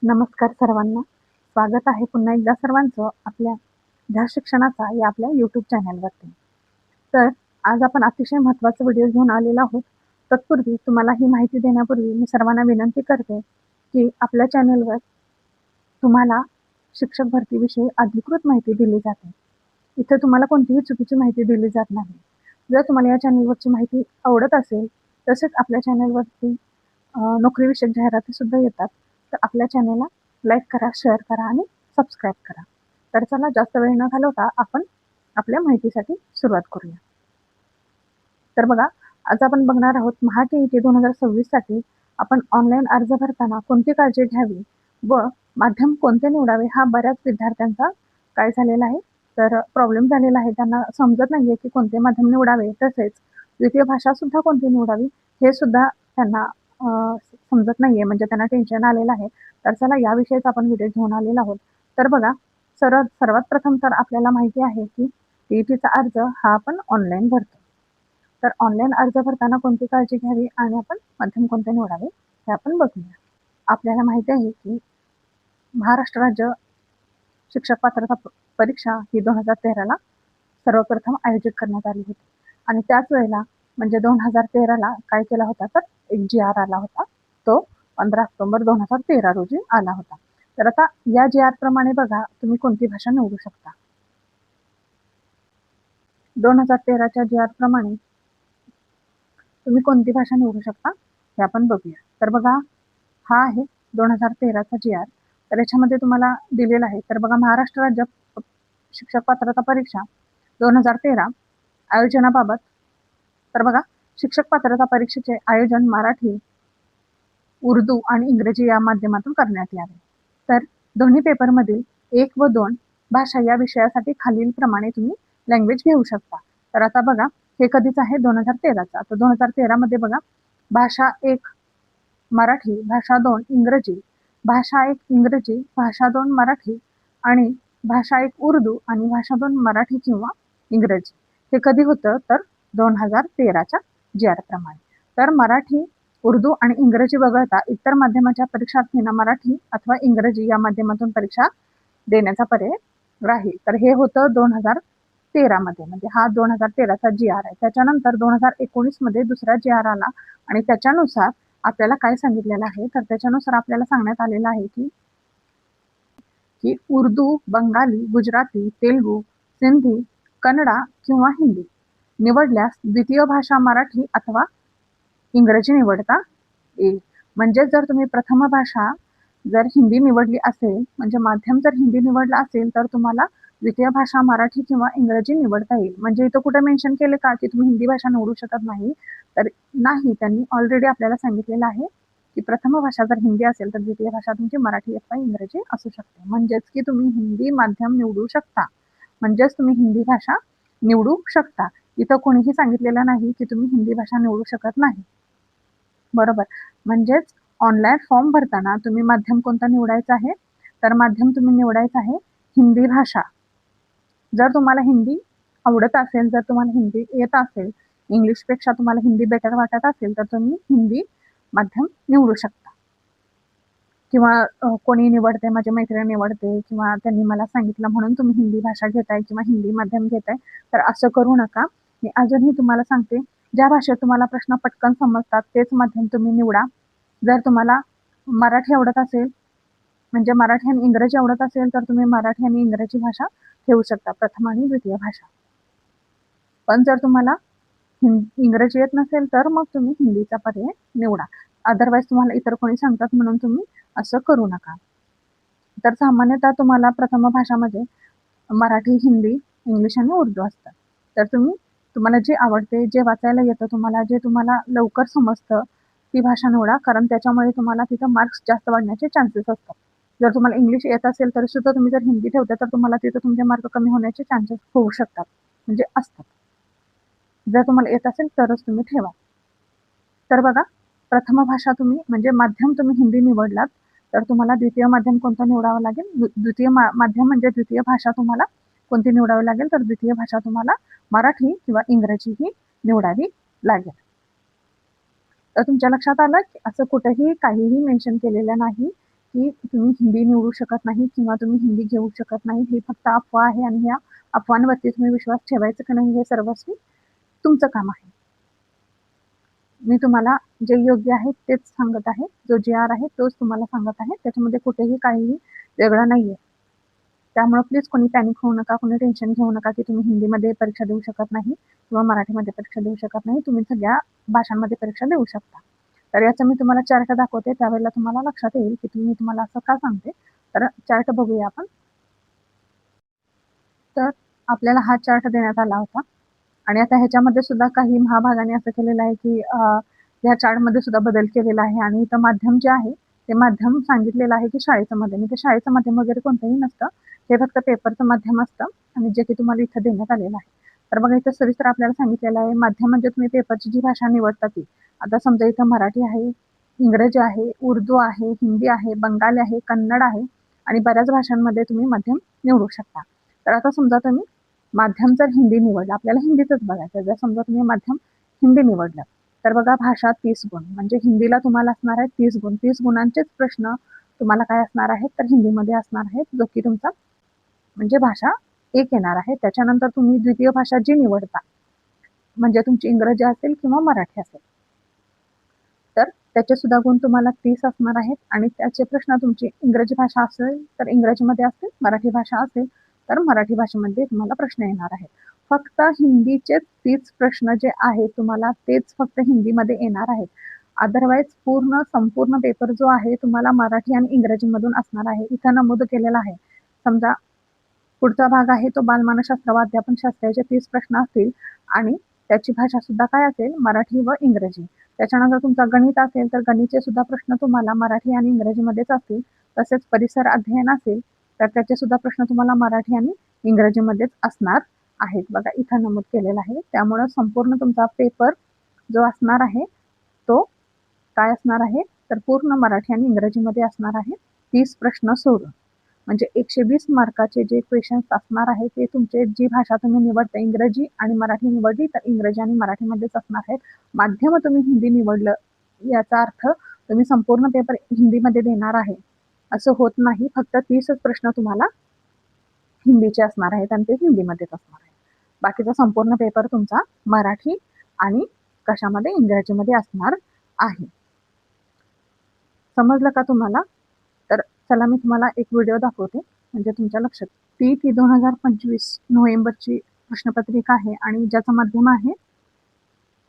नमस्कार सर्वांना. स्वागत आहे पुन्हा एकदा सर्वांचं आपल्या ध्यास शिक्षणाचा या आपल्या YouTube चॅनलवरती. तर आज आपण अतिशय महत्त्वाचा व्हिडिओ घेऊन आलेलो आहोत. तत्पूर्वी तुम्हाला ही माहिती देण्यापूर्वी मी सर्वांना विनंती करते की आपल्या चॅनलवर तुम्हाला शिक्षक भरतीविषयी अधिकृत माहिती दिली जाते. इथे तुम्हाला कोणतीही चुकीची माहिती दिली जात नाही. जर तुम्हाला या चॅनलवरची माहिती आवडत असेल, तसेच आपल्या चॅनलवरती नोकरीविषयक जाहिराती सुद्धा येतात, तर आपल्या चॅनलला लाईक करा, शेअर करा आणि सबस्क्राईब करा. तर चला जास्त वेळ न घालवता आपण आपल्या माहितीसाठी सुरुवात करूया. तर बघा, आज आपण बघणार आहोत महा-टी-ई-टी 2026 साठी आपण ऑनलाईन अर्ज भरताना कोणती काळजी घ्यावी व माध्यम कोणते निवडावे हा बऱ्याच विद्यार्थ्यांचा काय झालेला आहे तर प्रॉब्लेम झालेला आहे. त्यांना समजत नाहीये की कोणते माध्यम निवडावे, तसेच द्वितीय भाषा सुद्धा कोणती निवडावी हे सुद्धा त्यांना समजत नाहीये, म्हणजे त्यांना टेन्शन आलेलं आहे. तर चला याविषयीच आपण व्हिडिओ घेऊन आलेलो आहोत. तर बघा, सर्वात प्रथम तर आपल्याला माहिती आहे की टी-ई-टीचा अर्ज हा आपण ऑनलाईन भरतो. तर ऑनलाईन अर्ज भरताना कोणती काळजी घ्यावी आणि आपण माध्यम कोणते निवडावे हे आपण बघूया. आपल्याला माहिती आहे की महाराष्ट्र राज्य शिक्षक पात्रता परीक्षा ही 2013ला सर्वप्रथम आयोजित करण्यात आली होती आणि त्याच वेळेला म्हणजे 2013ला काय केला होता तर एक जी-आर आला होता. तो 15 ऑक्टोबर 2013 रोजी आला होता. तर आता या जी-आर प्रमाणे बघा, तुम्ही कोणती भाषा निवडू शकता. 2013च्या जी-आर प्रमाणे तुम्ही कोणती भाषा निवडू शकता हे आपण बघूया. तर बघा, हा आहे 2013चा जी-आर. तर याच्यामध्ये तुम्हाला दिलेला आहे. तर बघा, महाराष्ट्र राज्य शिक्षक पात्रता परीक्षा 2013 आयोजनाबाबत. तर बघा, शिक्षक पात्रता परीक्षेचे आयोजन मराठी, उर्दू आणि इंग्रजी या माध्यमातून करण्यात यावे. तर दोन्ही पेपरमधील 1 व 2 भाषा या विषयासाठी खालीलप्रमाणे तुम्ही लँग्वेज घेऊ शकता. तर आता बघा, हे कधीच आहे 2013चा. तर 2013 मध्ये बघा, भाषा 1 मराठी, भाषा 2 इंग्रजी, भाषा 1 इंग्रजी, भाषा 2 मराठी आणि भाषा 1 उर्दू आणि भाषा 2 मराठी किंवा इंग्रजी. हे कधी होतं तर 2013च्या जी-आर प्रमाणे. तर मराठी, उर्दू आणि इंग्रजी वगळता इतर माध्यमाच्या परीक्षार्थींना मराठी अथवा इंग्रजी या माध्यमातून परीक्षा देण्याचा पर्याय राहील. तर हे होतं 2013 मध्ये, म्हणजे हा 2013चा जी-आर आहे. त्याच्यानंतर 2019 मध्ये दुसरा जी-आर आला आणि त्याच्यानुसार आपल्याला काय सांगितलेलं आहे तर त्याच्यानुसार आपल्याला सांगण्यात आलेलं आहे की उर्दू, बंगाली, गुजराती, तेलुगू, सिंधी, कन्नडा किंवा हिंदी निवडल्यास द्वितीय भाषा मराठी अथवा इंग्रजी निवडता येईल. म्हणजे जर तुम्ही प्रथम भाषा जर हिंदी निवडली असेल, म्हणजे माध्यम जर हिंदी निवडलं असेल, तर तुम्हाला द्वितीय भाषा मराठी किंवा इंग्रजी निवडता येईल. म्हणजे इथं कुठे मेन्शन केले का की तुम्ही हिंदी भाषा निवडू शकत नाही? तर नाही, त्यांनी ऑलरेडी आपल्याला सांगितलेलं आहे की प्रथम भाषा जर हिंदी असेल तर द्वितीय भाषा तुमची मराठी अथवा इंग्रजी असू शकते. म्हणजेच की तुम्ही हिंदी माध्यम निवडू शकता, म्हणजेच तुम्ही हिंदी भाषा निवडू शकता. इथं कोणीही सांगितलेलं नाही की तुम्ही हिंदी भाषा निवडू शकत नाही, बरोबर. म्हणजेच ऑनलाईन फॉर्म भरताना तुम्ही माध्यम कोणता निवडायचा आहे तर माध्यम तुम्ही निवडायचं आहे हिंदी भाषा. जर तुम्हाला हिंदी आवडत असेल, जर तुम्हाला हिंदी येत असेल, इंग्लिशपेक्षा तुम्हाला हिंदी बेटर वाटत असेल, तर तुम्ही हिंदी माध्यम निवडू शकता. किंवा कोणी निवडते, माझी मैत्रीण निवडते किंवा त्यांनी मला सांगितलं म्हणून तुम्ही हिंदी भाषा घेताय किंवा हिंदी माध्यम घेताय, तर असं करू नका. मी अजूनही तुम्हाला सांगते, ज्या भाषेत तुम्हाला प्रश्न पटकन समजतात तेच माध्यम तुम्ही निवडा. जर तुम्हाला मराठी आवडत असेल, म्हणजे मराठी आणि इंग्रजी आवडत असेल, तर तुम्ही मराठी आणि इंग्रजी भाषा ठेवू शकता, प्रथम आणि द्वितीय भाषा. पण जर तुम्हाला इंग्रजी येत नसेल तर मग तुम्ही हिंदीचा पर्याय निवडा. अदरवाईज तुम्हाला इतर कोणी सांगतात म्हणून तुम्ही असं करू नका. तर सामान्यतः तुम्हाला प्रथम भाषामध्ये मराठी, हिंदी, इंग्लिश आणि उर्दू असतात. तर तुम्हाला जे आवडते, जे वाचायला येतं तुम्हाला, जे तुम्हाला लवकर समजतं ती भाषा निवडा, कारण त्याच्यामुळे तुम्हाला तिथं मार्क्स जास्त वाढण्याचे चान्सेस असतात. जर तुम्हाला इंग्लिश येत असेल तरी सुद्धा तुम्ही जर हिंदी ठेवता तर तुम्हाला तिथं तुमचे मार्क कमी होण्याचे चान्सेस होऊ शकतात, म्हणजे असतात. जर तुम्हाला येत असेल तरच तुम्ही ठेवा. तर बघा, प्रथम भाषा तुम्ही म्हणजे माध्यम तुम्ही हिंदी निवडलात तर तुम्हाला द्वितीय माध्यम कोणतं निवडावं लागेल. द्वितीय माध्यम म्हणजे द्वितीय भाषा तुम्हाला कोणती निवडावी लागेल तर द्वितीय भाषा तुम्हाला मराठी किंवा इंग्रजी ही निवडावी लागेल. तर तुमच्या लक्षात आलं की असं कुठेही काहीही मेन्शन केलेलं नाही की तुम्ही हिंदी निवडू शकत नाही किंवा तुम्ही हिंदी घेऊ शकत नाही, ही फक्त अफवा आहे आणि या अफवांवरती तुम्ही विश्वास ठेवायचा की नाही हे सर्वस्वी तुमचं काम आहे. मी तुम्हाला जे योग्य आहे तेच सांगत आहे. जो जी-आर आहे तोच तुम्हाला सांगत आहे. त्याच्यामध्ये कुठेही काहीही वेगळं नाहीये. त्यामुळे प्लीज कोणी पॅनिक होऊ नका, कोणी टेन्शन घेऊ नका की तुम्ही हिंदीमध्ये परीक्षा देऊ शकत नाही किंवा मराठीमध्ये परीक्षा देऊ शकत नाही. तुम्ही सगळ्या भाषांमध्ये परीक्षा देऊ शकता. तर याचा मी तुम्हाला चार्ट दाखवते, त्यावेळेला तुम्हाला लक्षात येईल की मी तुम्हाला असं का सांगते. तर चार्ट बघूया आपण. तर आपल्याला हा चार्ट देण्यात आला होता आणि आता ह्याच्यामध्ये सुद्धा काही महाभागाने असं केलेलं आहे की या चार्टमध्ये सुद्धा बदल केलेला आहे आणि इथं माध्यम जे आहे ते माध्यम सांगितलेलं आहे की शाळेचं माध्यम. इथे शाळेचं माध्यम वगैरे कोणतंही नसतं, हे फक्त पेपरचं माध्यम असतं आणि जे की तुम्हाला इथं देण्यात आलेलं आहे. तर बघा इथं सविस्तर आपल्याला सांगितलेलं आहे माध्यम म्हणजे तुम्ही पेपरची जी भाषा निवडता ती. आता समजा इथं मराठी आहे, इंग्रजी आहे, उर्दू आहे, हिंदी आहे, बंगाली आहे, कन्नड आहे आणि बऱ्याच भाषांमध्ये तुम्ही माध्यम निवडू शकता. तर आता समजा तुम्ही माध्यम जर हिंदी निवडलं, आपल्याला हिंदीतच बघायचं. जर समजा तुम्ही माध्यम हिंदी निवडलं, तर बघा भाषा 30 गुण, म्हणजे हिंदीला तुम्हाला असणार आहे 30 गुण. 30 गुणांचेच प्रश्न तुम्हाला काय असणार आहेत तर हिंदीमध्ये असणार आहेत, जो की तुमचा म्हणजे भाषा 1 येणार आहे. त्याच्यानंतर तुम्ही द्वितीय भाषा जी निवडता, म्हणजे तुमची इंग्रजी असेल किंवा मराठी असेल, तर त्याचे सुद्धा गुण तुम्हाला 30 असणार आहेत आणि त्याचे प्रश्न तुमची इंग्रजी भाषा असेल तर इंग्रजीमध्ये असतील, मराठी भाषा असेल तर मराठी भाषेमध्ये तुम्हाला प्रश्न येणार आहेत. फक्त हिंदीचेच 30 प्रश्न जे आहेत तुम्हाला तेच फक्त हिंदीमध्ये येणार आहेत. अदरवाईज संपूर्ण पेपर जो आहे तुम्हाला मराठी आणि इंग्रजीमधून असणार आहे. इथं नमूद केलेलं आहे. समजा पुढचा भाग आहे तो बालमानसशास्त्र व अध्यापनशास्त्राचे 30 प्रश्न असतील आणि त्याची भाषा सुद्धा काय असेल मराठी व इंग्रजी. त्याच्यानंतर तुमचा गणित असेल तर गणितचे सुद्धा प्रश्न तुम्हाला मराठी आणि इंग्रजीमध्येच असतील. तसेच परिसर अध्ययन असेल तर त्याचे सुद्धा प्रश्न तुम्हाला मराठी आणि इंग्रजीमध्येच असणार आहेत. बघा इथं नमूद केलेलं आहे. त्यामुळं संपूर्ण तुमचा पेपर जो असणार आहे तो काय असणार आहे तर पूर्ण मराठी आणि इंग्रजीमध्ये असणार आहे. 30 प्रश्न सोडून. म्हणजे 120 मार्काचे जे क्वेश्चन्स असणार आहे ते तुमचे जी भाषा तुम्ही निवडता, इंग्रजी आणि मराठी निवडली तर इंग्रजी आणि मराठीमध्येच असणार आहेत. माध्यम तुम्ही हिंदी निवडलं याचा अर्थ तुम्ही संपूर्ण पेपर हिंदीमध्ये देणार आहे असं होत नाही. फक्त 30च प्रश्न तुम्हाला हिंदीचे असणार आहेत आणि ते हिंदीमध्येच असणार आहे. बाकीचा संपूर्ण पेपर तुमचा मराठी आणि कशामध्ये इंग्रजीमध्ये असणार आहे. समजलं का तुम्हाला? तर चला मी तुम्हाला एक व्हिडिओ दाखवते म्हणजे तुमच्या लक्षात. टी 2025 नोव्हेंबरची प्रश्नपत्रिका आहे आणि ज्याचं माध्यम आहे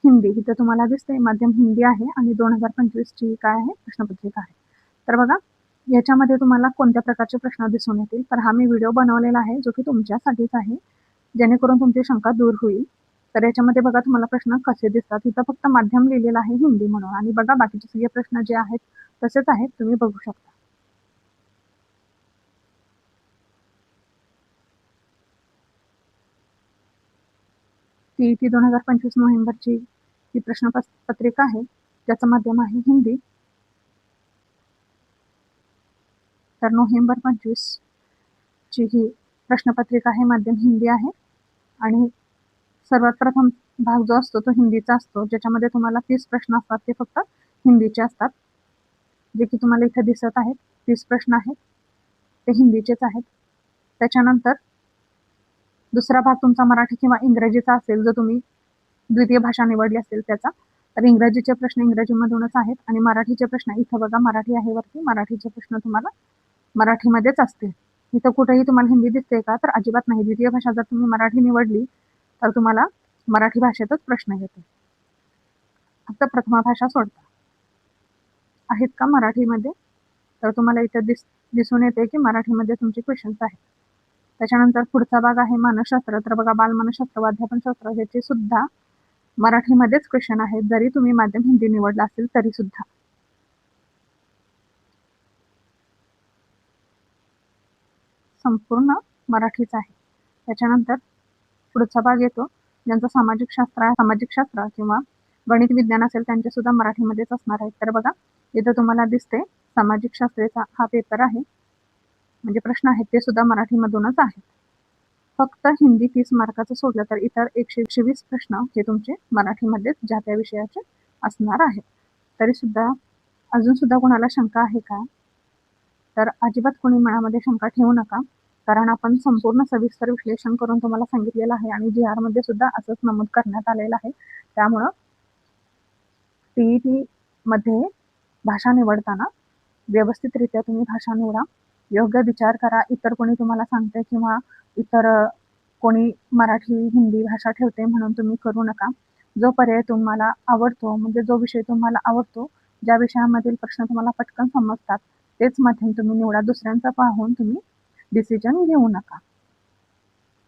हिंदी. इथं तुम्हाला दिसते माध्यम हिंदी आहे आणि 2025 ची काय आहे प्रश्नपत्रिका आहे. तर बघा याच्यामध्ये तुम्हाला कोणत्या प्रकारचे प्रश्न दिसून येतील. तर हा मी व्हिडिओ बनवलेला आहे जो की तुमच्यासाठीच आहे, जेणेकरून तुमची शंका दूर होईल. तर याच्यामध्ये बघा तुम्हाला प्रश्न कसे दिसतात. इथं फक्त माध्यम लिहिलेलं आहे हिंदी म्हणून आणि बघा बाकीचे सगळे प्रश्न जे आहेत तसेच आहेत, तुम्ही बघू शकता. टी 2025 नोव्हेंबरची ही प्रश्नपत्रिका आहे, ज्याचं माध्यम आहे हिंदी. तर नोव्हेंबर 25 ची ही प्रश्नपत्रिका आहे, माध्यम हिंदी आहे आणि सर्वात प्रथम भाग जो असतो तो हिंदीचा असतो, ज्याच्यामध्ये तुम्हाला 30 प्रश्न असतात ते फक्त हिंदीचे असतात, जे की तुम्हाला इथे दिसत आहेत. 30 प्रश्न आहेत ते हिंदीचेच आहेत. त्याच्यानंतर दुसरा भाग तुमचा मराठी किंवा इंग्रजीचा असेल, जो तुम्ही द्वितीय भाषा निवडली असेल त्याचा, तर इंग्रजीचे प्रश्न इंग्रजीमधूनच आहेत आणि मराठीचे प्रश्न इथं बघा मराठी आहे वरती, मराठीचे प्रश्न तुम्हाला मराठीमध्येच असतील. इथं कुठेही तुम्हाला हिंदी दिसते का तर अजिबात नाही. द्वितीय भाषा जर तुम्ही मराठी निवडली तर तुम्हाला मराठी भाषेतच प्रश्न येतील. फक्त प्रथमा भाषा सोडता आहेत का मराठीमध्ये, तर तुम्हाला इथं दिसून येते की मराठीमध्ये तुमचे क्वेश्चन्स आहेत. त्याच्यानंतर पुढचा भाग आहे मानसशास्त्र. तर बघा बालमानसशास्त्र व अध्यापनशास्त्र ह्याचे सुद्धा मराठीमध्येच क्वेश्चन आहेत, जरी तुम्ही माध्यम हिंदी निवडला असेल तरी सुद्धा. संपूर्ण मराठीच आहे. त्याच्यानंतर पुढचा भाग येतो ज्यांचं सामाजिक शास्त्र किंवा गणित विज्ञान असेल त्यांचे सुद्धा मराठीमध्येच असणार आहेत. तर बघा इथं तुम्हाला दिसते सामाजिक शास्त्राचा हा पेपर आहे, म्हणजे प्रश्न आहेत ते सुद्धा मराठीमधूनच आहेत. फक्त हिंदी 30 मार्काचं सोडलं तर इतर 120 प्रश्न हे तुमचे मराठीमध्येच ज्या त्या विषयाचे असणार आहेत. तरी सुद्धा अजून सुद्धा कोणाला शंका आहे का? तर अजिबात कोणी मनामध्ये शंका ठेवू नका, कारण आपण संपूर्ण सविस्तर विश्लेषण करून तुम्हाला सांगितलेलं आहे आणि GR मध्ये सुद्धा असंच नमूद करण्यात आलेलं आहे. त्यामुळं CET मध्ये भाषा निवडताना व्यवस्थितरित्या तुम्ही भाषा निवडा, योग्य विचार करा. इतर कोणी तुम्हाला सांगते किंवा इतर कोणी मराठी, हिंदी भाषा ठेवते म्हणून तुम्ही करू नका. जो पर्याय तुम्हाला आवडतो, म्हणजे जो विषय तुम्हाला आवडतो, ज्या विषयामधील प्रश्न तुम्हाला पटकन समजतात, तेच माध्यम तुम्ही निवडा. दुसऱ्यांचा पाहून तुम्ही डिसिजन घेऊ नका.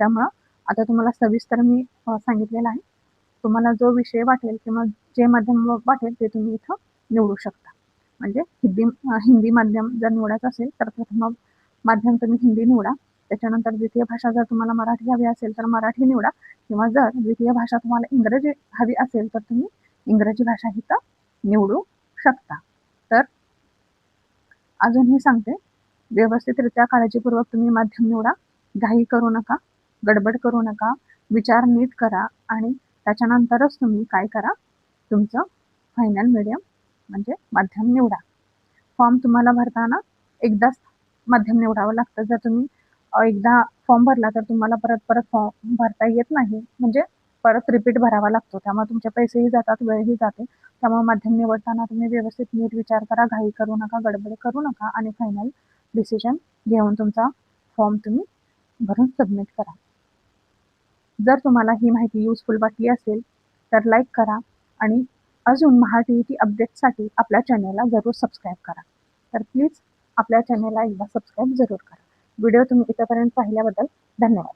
त्यामुळं आता तुम्हाला सविस्तर मी सांगितलेलं आहे. तुम्हाला जो विषय वाटेल किंवा जे माध्यम वाटेल ते तुम्ही इथं निवडू शकता. म्हणजे हिंदी माध्यम जर निवडायचं असेल तर प्रथम माध्यम तुम्ही हिंदी निवडा. त्याच्यानंतर द्वितीय भाषा जर तुम्हाला मराठी हवी असेल तर मराठी निवडा, किंवा जर द्वितीय भाषा तुम्हाला इंग्रजी हवी असेल तर तुम्ही इंग्रजी भाषा इथं निवडू शकता. तर अजूनही सांगते, व्यवस्थितरित्या काळजीपूर्वक तुम्ही माध्यम निवडा. घाई करू नका, गडबड करू नका, विचार नीट करा आणि त्याच्यानंतरच तुम्ही काय करा, तुमचं फायनल मीडियम म्हणजे माध्यम निवडा. फॉर्म तुम्हाला भरताना एकदाच माध्यम निवडावं लागतं. जर तुम्ही एकदा फॉर्म भरला तर तुम्हाला परत फॉर्म भरता येत नाही, म्हणजे परत रिपीट भरावा लागतो. त्यामुळे तुमचे पैसेही जातात, वेळही जाते. त्यामुळे माध्यम निवडताना तुम्ही व्यवस्थित नीट विचार करा, घाई करू नका, गडबड करू नका आणि फायनल डिसिजन घेऊन तुमचा फॉर्म तुम्ही भरून सबमिट करा. जर तुम्हाला ही माहिती युजफुल वाटली असेल तर लाईक करा आणि अजून महाटीईटी अपडेटसाठी आपल्या चॅनलला जरूर सबस्क्राईब करा. तर प्लीज आपल्या चॅनलला एकदा सबस्क्राईब जरूर करा. व्हिडिओ तुम्ही इथपर्यंत पाहिल्याबद्दल धन्यवाद.